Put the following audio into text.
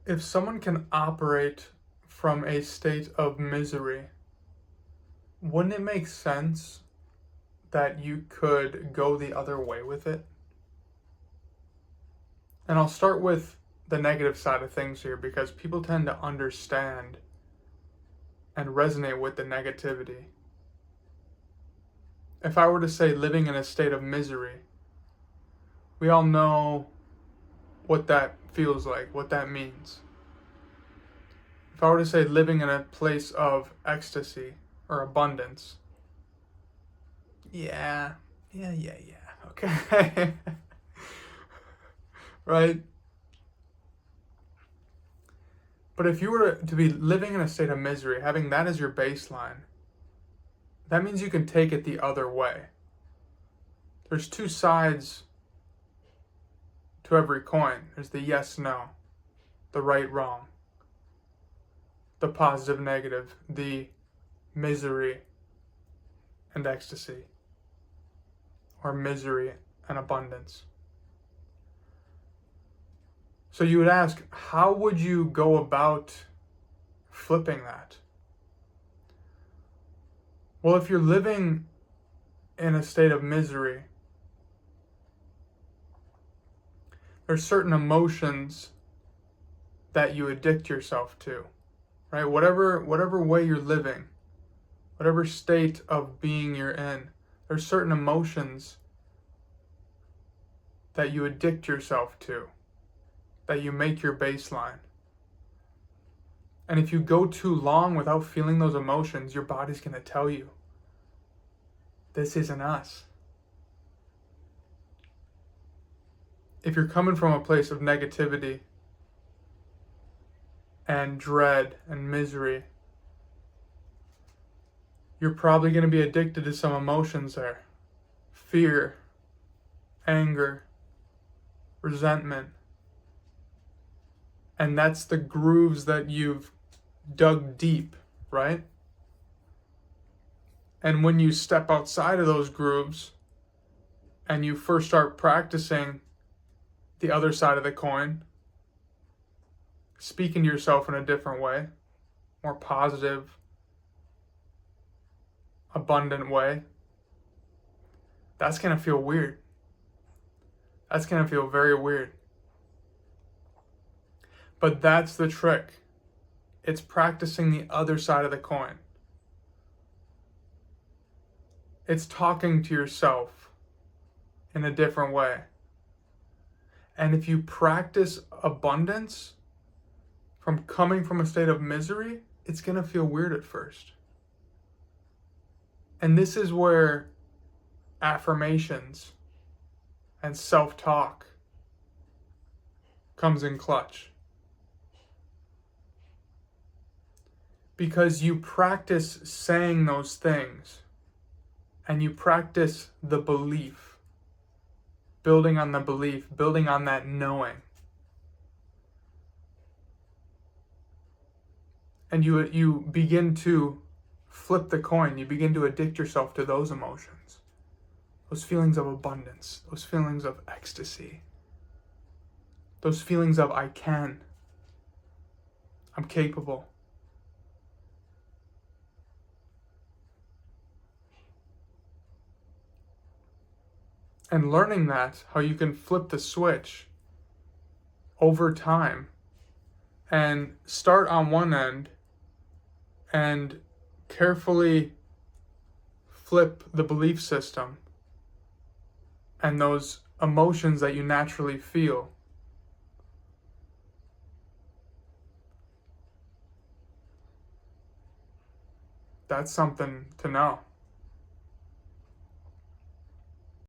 If someone can operate from a state of misery, wouldn't it make sense that you could go the other way with it? And I'll start with the negative side of things here because people tend to understand and resonate with the negativity. If I were to say living in a state of misery, we all know what that feels like, what that means. If I were to say living in a place of ecstasy or abundance, yeah, okay. Right? But if you were to be living in a state of misery, having that as your baseline, that means you can take it the other way. There's two sides to every coin. There's the yes, no, the right, wrong, the positive, negative, the misery and ecstasy, or misery and abundance. So you would ask, how would you go about flipping that? Well, if you're living in a state of misery, there's certain emotions that you addict yourself to, right? Whatever way you're living, whatever state of being you're in, there's certain emotions that you addict yourself to, that you make your baseline. And if you go too long without feeling those emotions, your body's going to tell you, this isn't us. If you're coming from a place of negativity and dread and misery, you're probably going to be addicted to some emotions there. Fear, anger, resentment. And that's the grooves that you've dug deep, right? And when you step outside of those grooves and you first start practicing the other side of the coin, speaking to yourself in a different way, more positive, abundant way, that's going to feel weird. That's going to feel very weird. But that's the trick. It's practicing the other side of the coin. It's talking to yourself in a different way. And if you practice abundance from coming from a state of misery, it's going to feel weird at first. And this is where affirmations and self-talk comes in clutch. Because you practice saying those things and you practice the belief, building on the belief, building on that knowing. And you begin to flip the coin. You begin to addict yourself to those emotions, those feelings of abundance, those feelings of ecstasy, those feelings of I can, I'm capable. And learning that, how you can flip the switch over time and start on one end and carefully flip the belief system and those emotions that you naturally feel. That's something to know.